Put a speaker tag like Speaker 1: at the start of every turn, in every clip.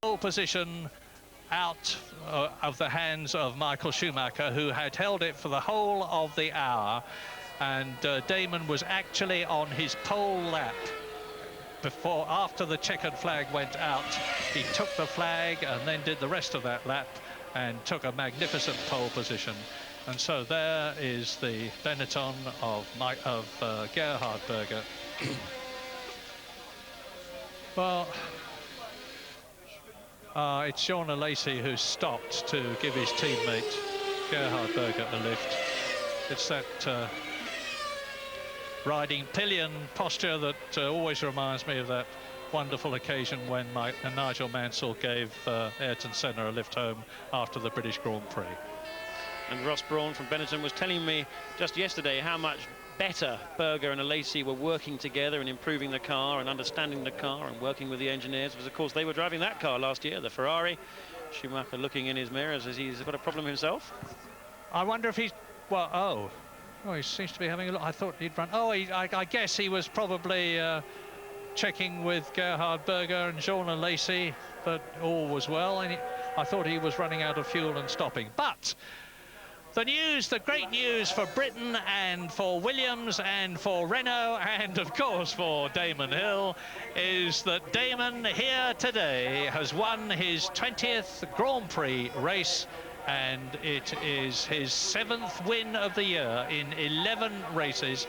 Speaker 1: pole position out of the hands of Michael Schumacher, who had held it for the whole of the hour, and Damon was actually on his pole lap after the checkered flag went out. He took the flag and then did the rest of that lap and took a magnificent pole position. And so there is the Benetton of Gerhard Berger. Well, it's Jean Alesi who stopped to give his teammate Gerhard Berger a lift. It's that riding pillion posture that always reminds me of that wonderful occasion when Nigel Mansell gave Ayrton Senna a lift home after the British Grand Prix.
Speaker 2: And Ross Brawn from Benetton was telling me just yesterday how much better Berger and Alesi were working together and improving the car and understanding the car and working with the engineers, because of course they were driving that car last year, the Ferrari. Schumacher looking in his mirrors as he's got a problem himself.
Speaker 1: I wonder if he's, well, oh, he seems to be having a look. I thought he'd run. Oh, I guess he was probably checking with Gerhard Berger and Jean Alesi that all was well. And I thought he was running out of fuel and stopping. But the news, the great news for Britain and for Williams and for Renault and, of course, for Damon Hill is that Damon here today has won his 20th Grand Prix race, and it is his 7th win of the year in 11 races.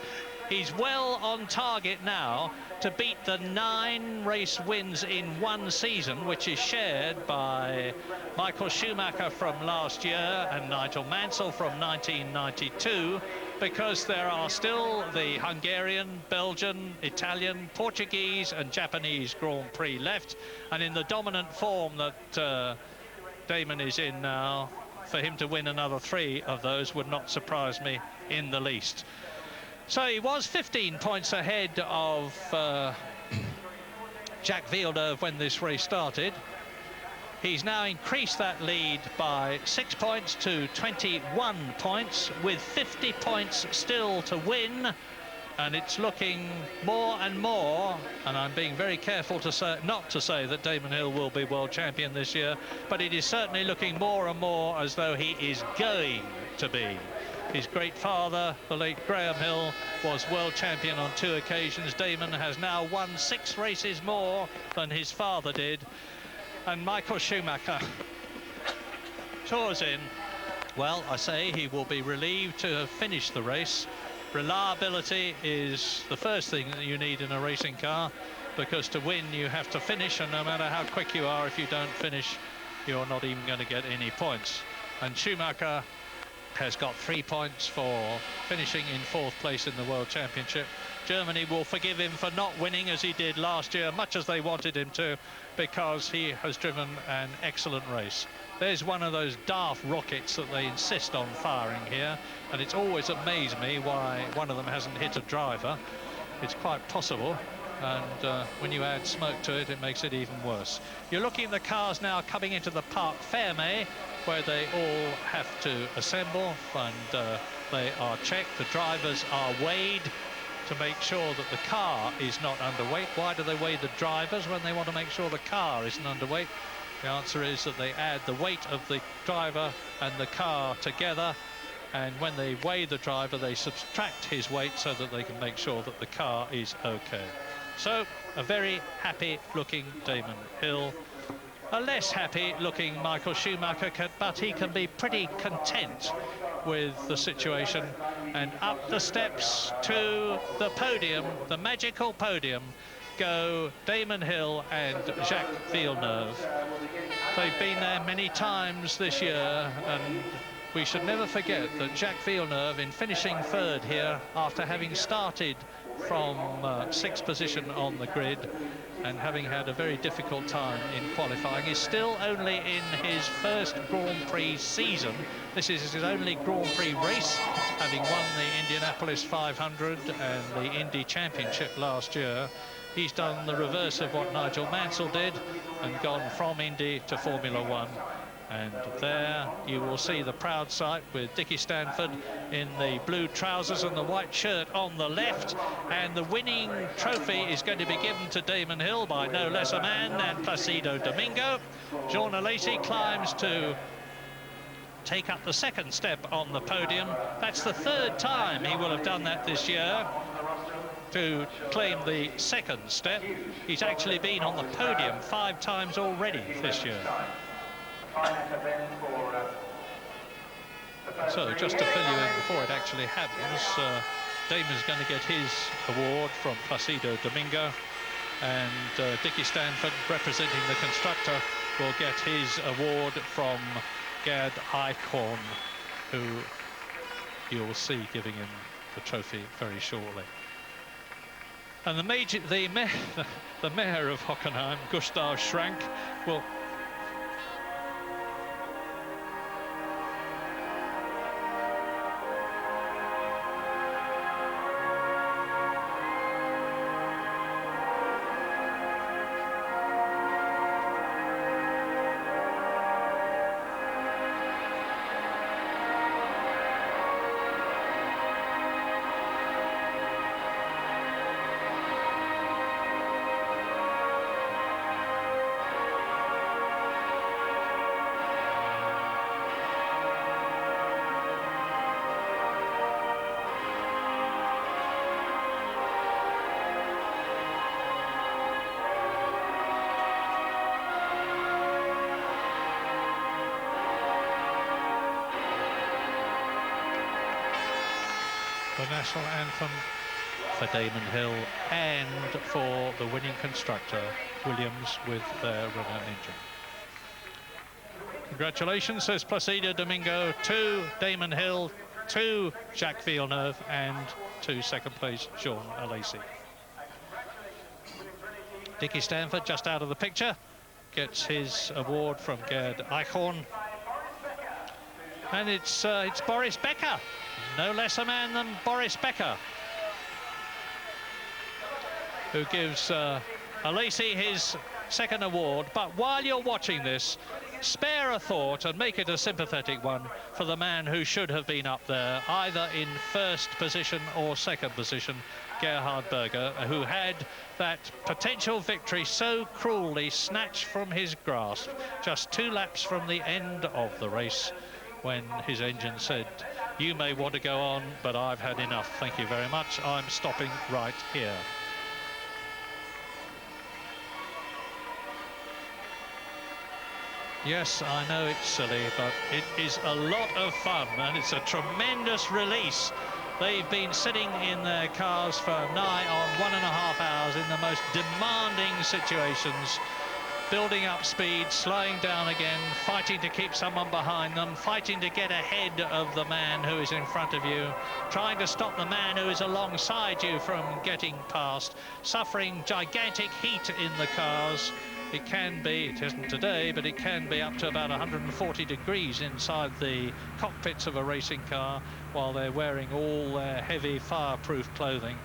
Speaker 1: He's well on target now to beat the 9 race wins in one season, which is shared by Michael Schumacher from last year and Nigel Mansell from 1992, because there are still the Hungarian, Belgian, Italian, Portuguese and Japanese Grand Prix left. And in the dominant form that Damon is in now, for him to win another 3 of those would not surprise me in the least. So he was 15 points ahead of Jacques Villeneuve when this race started. He's now increased that lead by 6 points to 21 points, with 50 points still to win. And it's looking more and more, and I'm being very careful to say, not to say that Damon Hill will be world champion this year, but it is certainly looking more and more as though he is going to be. His great father, the late Graham Hill, was world champion on 2 occasions. Damon has now won 6 races more than his father did. And Michael Schumacher tours in. Well, I say he will be relieved to have finished the race. Reliability is the first thing that you need in a racing car, because to win you have to finish, and no matter how quick you are, if you don't finish, you're not even going to get any points. And Schumacher has got 3 points for finishing in 4th place in the World Championship. Germany will forgive him for not winning as he did last year, much as they wanted him to, because he has driven an excellent race. There's one of those daft rockets that they insist on firing here, and it's always amazed me why one of them hasn't hit a driver. It's quite possible, and when you add smoke to it, it makes it even worse. You're looking at the cars now coming into the Parc Fermé, where they all have to assemble, and they are checked. The drivers are weighed to make sure that the car is not underweight. Why do they weigh the drivers when they want to make sure the car isn't underweight? The answer is that they add the weight of the driver and the car together, and when they weigh the driver, they subtract his weight so that they can make sure that the car is okay. So, a very happy looking Damon Hill. A less happy looking Michael Schumacher, but he can be pretty content with the situation. And up the steps to the podium, the magical podium, go Damon Hill and Jacques Villeneuve. They've been there many times this year, and we should never forget that Jacques Villeneuve, in finishing 3rd here after having started from 6th position on the grid and having had a very difficult time in qualifying, is still only in his 1st Grand Prix season. This is his only Grand Prix race, having won the Indianapolis 500 and the Indy Championship last year. He's done the reverse of what Nigel Mansell did and gone from Indy to Formula 1. And there you will see the proud sight with Dickie Stanford in the blue trousers and the white shirt on the left. And the winning trophy is going to be given to Damon Hill by no less a man than Placido Domingo. Jean Alesi climbs to take up the second step on the podium. That's the third time he will have done that this year, to claim the second step. He's actually been on the podium 5 times already this year. So just to fill you in before it actually happens, Damon's going to get his award from Placido Domingo, and Dickie Stanford, representing the constructor, will get his award from Gerd Eichhorn, who you'll see giving him the trophy very shortly. And the mayor of Hockenheim, Gustav Schrank, will... the national anthem for Damon Hill and for the winning constructor, Williams, with their Renault engine. Congratulations, says Placido Domingo, to Damon Hill, to Jacques Villeneuve, and to second place, Jean Alesi. Dickie Stanford, just out of the picture, gets his award from Gerd Eichhorn. And it's Boris Becker, no less a man than Boris Becker, who gives Alesi his second award. But while you're watching this, spare a thought and make it a sympathetic one for the man who should have been up there, either in first position or second position, Gerhard Berger, who had that potential victory so cruelly snatched from his grasp just 2 laps from the end of the race, when his engine said, "You may want to go on, but I've had enough. Thank you very much. I'm stopping right here." Yes, I know it's silly, but it is a lot of fun, and it's a tremendous release. They've been sitting in their cars for nigh on 1.5 hours in the most demanding situations, building up speed, slowing down again, fighting to keep someone behind them, fighting to get ahead of the man who is in front of you, trying to stop the man who is alongside you from getting past, suffering gigantic heat in the cars. It can be, it isn't today, but it can be up to about 140 degrees inside the cockpits of a racing car while they're wearing all their heavy fireproof clothing.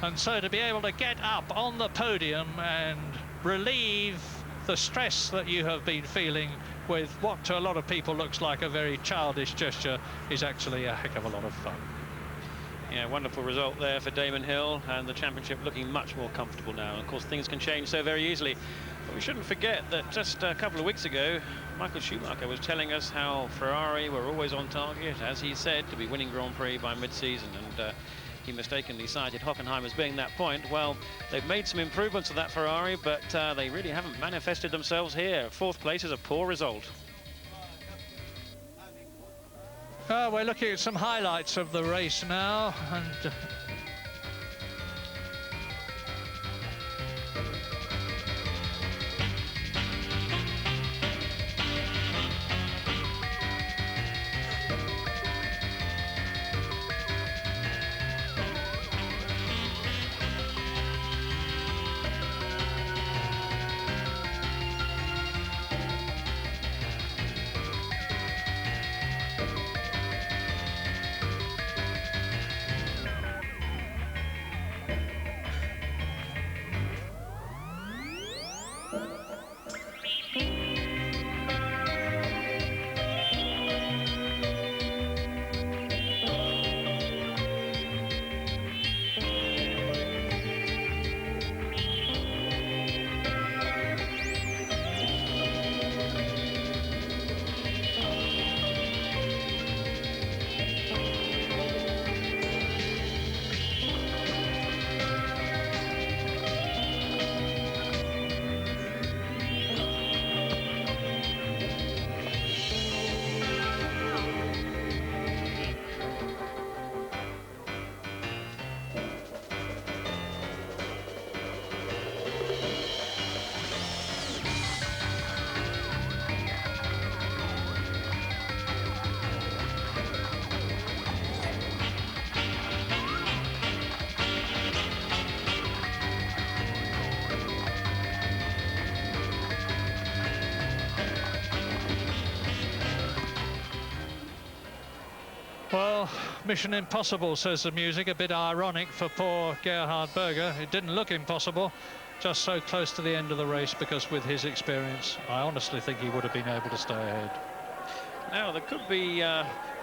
Speaker 1: And so to be able to get up on the podium and relieve the stress that you have been feeling with what to a lot of people looks like a very childish gesture is actually a heck of a lot of fun.
Speaker 2: Yeah, wonderful result there for Damon Hill, and the championship looking much more comfortable now. Of course, things can change so very easily. But we shouldn't forget that just a couple of weeks ago, Michael Schumacher was telling us how Ferrari were always on target, as he said, to be winning Grand Prix by mid-season, and he mistakenly cited Hockenheim as being that point. Well, they've made some improvements to that Ferrari, but they really haven't manifested themselves here. 4th place is a poor result.
Speaker 1: We're looking at some highlights of the race now, and Well, mission impossible, says the music. A bit ironic for poor Gerhard Berger. It didn't look impossible, just so close to the end of the race, because with his experience, I honestly think he would have been able to stay ahead.
Speaker 2: Now, there could be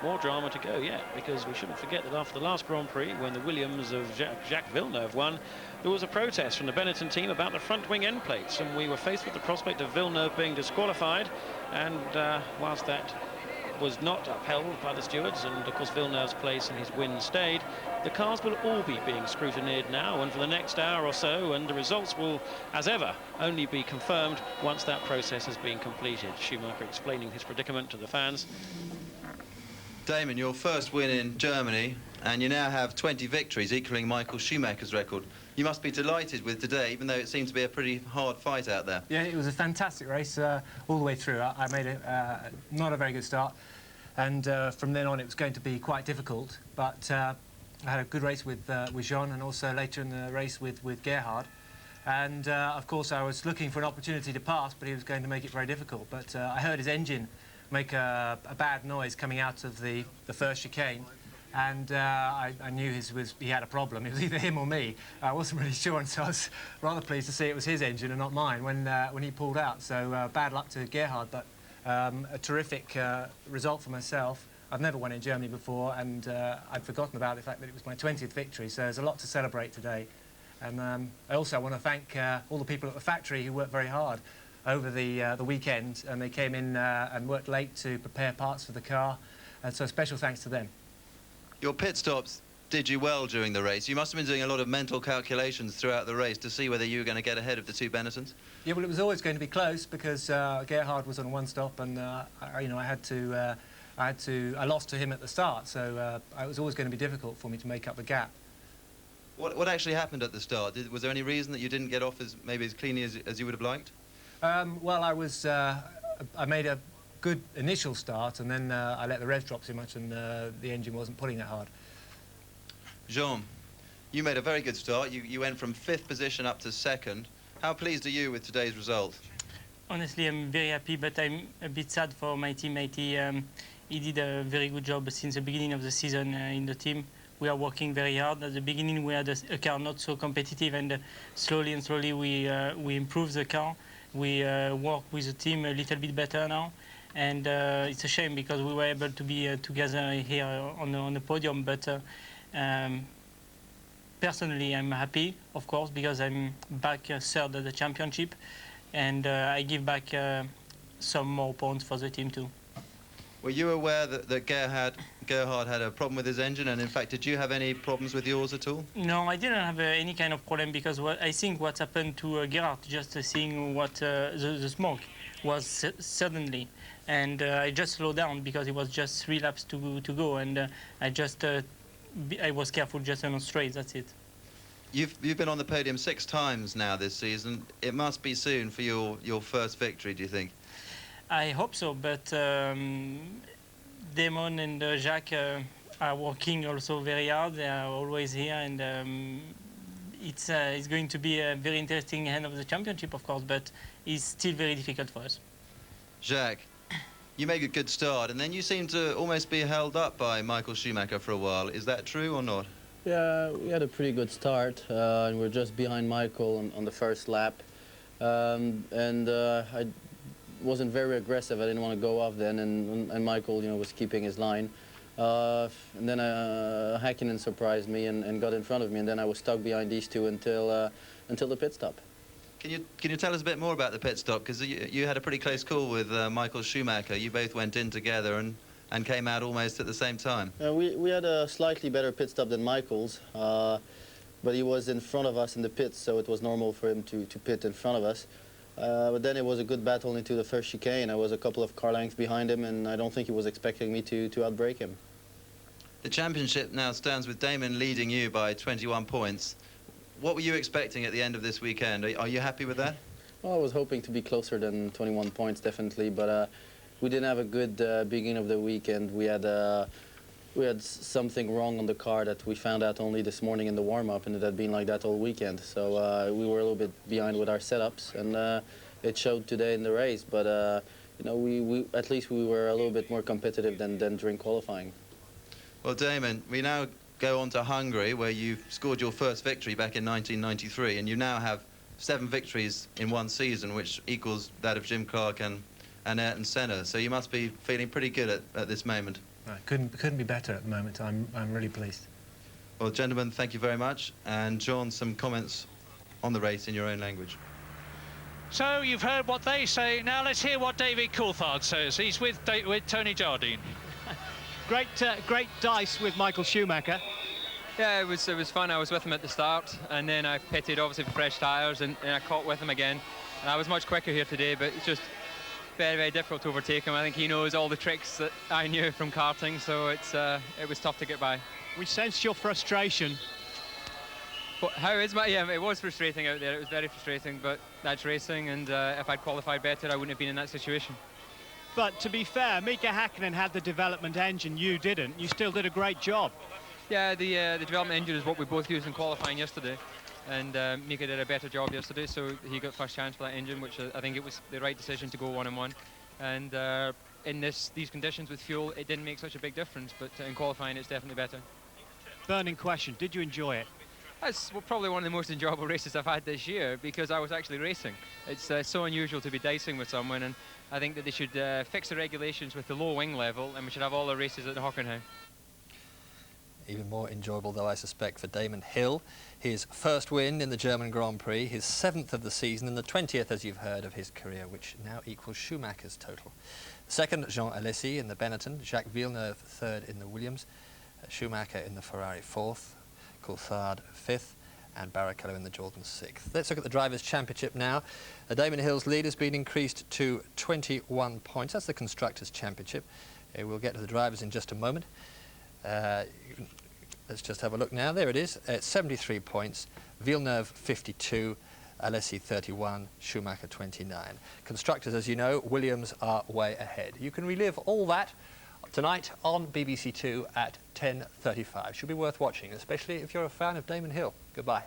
Speaker 2: more drama to go yet, because we shouldn't forget that after the last Grand Prix, when the Williams of Jacques Villeneuve won, there was a protest from the Benetton team about the front wing end plates, and we were faced with the prospect of Villeneuve being disqualified. And whilst that was not upheld by the stewards, and of course Villeneuve's place and his win stayed, the cars will all be being scrutinised now and for the next hour or so, and the results will, as ever, only be confirmed once that process has been completed. Schumacher explaining his predicament to the fans.
Speaker 3: Damon, your first win in Germany, and you now have 20 victories, equaling Michael Schumacher's record. You must be delighted with today, even though it seemed to be a pretty hard fight out there. Yeah,
Speaker 4: it was a fantastic race all the way through. I made not a very good start, and from then on it was going to be quite difficult. But I had a good race with Jean, and also later in the race with Gerhard. And of course I was looking for an opportunity to pass, but he was going to make it very difficult. But I heard his engine make a bad noise coming out of the first chicane. And I knew he had a problem. It was either him or me. I wasn't really sure, and so I was rather pleased to see it was his engine and not mine when he pulled out. So bad luck to Gerhard, but a terrific result for myself. I've never won in Germany before, and I'd forgotten about the fact that it was my 20th victory, so there's a lot to celebrate today. And I also want to thank all the people at the factory who worked very hard over the weekend, and they came in and worked late to prepare parts for the car, and so special thanks to them.
Speaker 3: Your pit stops did you well during the race. You must have been doing a lot of mental calculations throughout the race to see whether you were going to get ahead of the two Benettons.
Speaker 4: Yeah, well, it was always going to be close because Gerhard was on one stop, and I lost to him at the start, so it was always going to be difficult for me to make up the gap.
Speaker 3: What actually happened at the start? Was there any reason that you didn't get off maybe as cleanly as you would have liked?
Speaker 4: Well, I made a good initial start, and then I let the revs drop too much, and the engine wasn't pulling that hard.
Speaker 3: Jean, you made a very good start. You went from 5th position up to 2nd. How pleased are you with today's result?
Speaker 5: Honestly, I'm very happy, but I'm a bit sad for my teammate. He did a very good job since the beginning of the season in the team. We are working very hard. At the beginning, we had a car not so competitive, and slowly and slowly we improved the car. We work with the team a little bit better now, and it's a shame because we were able to be together here on the podium. But personally, I'm happy, of course, because I'm back 3rd at the championship, and I give back some more points for the team too.
Speaker 3: Were you aware that Gerhard had a problem with his engine, and in fact, did you have any problems with yours at all?
Speaker 5: No, I didn't have any kind of problem because I think what happened to Gerhard, just seeing what the smoke was suddenly, and I just slowed down because it was just 3 laps to go, and I was careful just on straight. That's it.
Speaker 3: You've been on the podium 6 times now this season. It must be soon for your first victory, do you think?
Speaker 5: I hope so, but Damon and Jacques are working also very hard. They are always here, and it's going to be a very interesting end of the championship, of course, but it's still very difficult for us.
Speaker 3: Jacques, you made a good start, and then you seem to almost be held up by Michael Schumacher for a while. Is that true or not?
Speaker 6: Yeah, we had a pretty good start, and we're just behind Michael on the first lap. I wasn't very aggressive. I didn't want to go off then, and Michael, was keeping his line. And then Häkkinen surprised me and got in front of me, and then I was stuck behind these two until the pit stop.
Speaker 3: Can you tell us a bit more about the pit stop? Because you had a pretty close call with Michael Schumacher. You both went in together and came out almost at the same time.
Speaker 6: We had a slightly better pit stop than Michael's, but he was in front of us in the pits, so it was normal for him to pit in front of us. But then it was a good battle into the first chicane. I was a couple of car lengths behind him, and I don't think he was expecting me to outbrake him.
Speaker 3: The championship now stands with Damon leading you by 21 points. What were you expecting at the end of this weekend? Are you happy with that?
Speaker 6: Well, I was hoping to be closer than 21 points, definitely, but we didn't have a good beginning of the weekend. We had something wrong on the car that we found out only this morning in the warm-up, and it had been like that all weekend. So we were a little bit behind with our setups, and it showed today in the race. But we at least we were a little bit more competitive than during qualifying.
Speaker 3: Well, Damon, we now go on to Hungary, where you scored your first victory back in 1993, and you now have 7 victories in one season, which equals that of Jim Clark and Ayrton Senna. So you must be feeling pretty good at this moment.
Speaker 4: Couldn't be better at the moment. I'm really pleased.
Speaker 3: Well, gentlemen, thank you very much. And John, some comments on the race in your own language.
Speaker 1: So you've heard what they say. Now let's hear what David Coulthard says. He's with Tony Jardine.
Speaker 7: Great dice with Michael Schumacher.
Speaker 8: Yeah, it was fun. I was with him at the start, and then I pitted obviously for fresh tyres, and I caught with him again. And I was much quicker here today, but it's just very, very difficult to overtake him. I think he knows all the tricks that I knew from karting, so it was tough to get by.
Speaker 7: We sensed your frustration.
Speaker 8: But how is my... Yeah, it was frustrating out there. It was very frustrating, but that's racing, and if I'd qualified better, I wouldn't have been in that situation.
Speaker 7: But to be fair, Mika Hakkinen had the development engine, you didn't. You still did a great job.
Speaker 8: Yeah, the development engine is what we both used in qualifying yesterday, and Mika did a better job yesterday, so he got first chance for that engine, which I think it was the right decision to go 1-on-1. And in these conditions with fuel, it didn't make such a big difference, but in qualifying, it's definitely better.
Speaker 7: Burning question, did you enjoy it?
Speaker 8: That's probably one of the most enjoyable races I've had this year, because I was actually racing. It's so unusual to be dicing with someone, and I think that they should fix the regulations with the low wing level, and we should have all the races at the Hockenheim.
Speaker 9: Even more enjoyable, though, I suspect, for Damon Hill. His first win in the German Grand Prix, his 7th of the season, and the 20th, as you've heard, of his career, which now equals Schumacher's total. Second, Jean Alesi in the Benetton, Jacques Villeneuve 3rd in the Williams, Schumacher in the Ferrari 4th, Coulthard 5th, and Barrichello in the Jordan 6th. Let's look at the Drivers' Championship now. Damon Hill's lead has been increased to 21 points. That's the Constructors' Championship. We'll get to the drivers in just a moment. Let's just have a look now. There it is. 73 points. Villeneuve 52, Alesi 31, Schumacher 29. Constructors, as you know, Williams are way ahead. You can relive all that tonight on BBC Two at 10:35. Should be worth watching, especially if you're a fan of Damon Hill. Goodbye.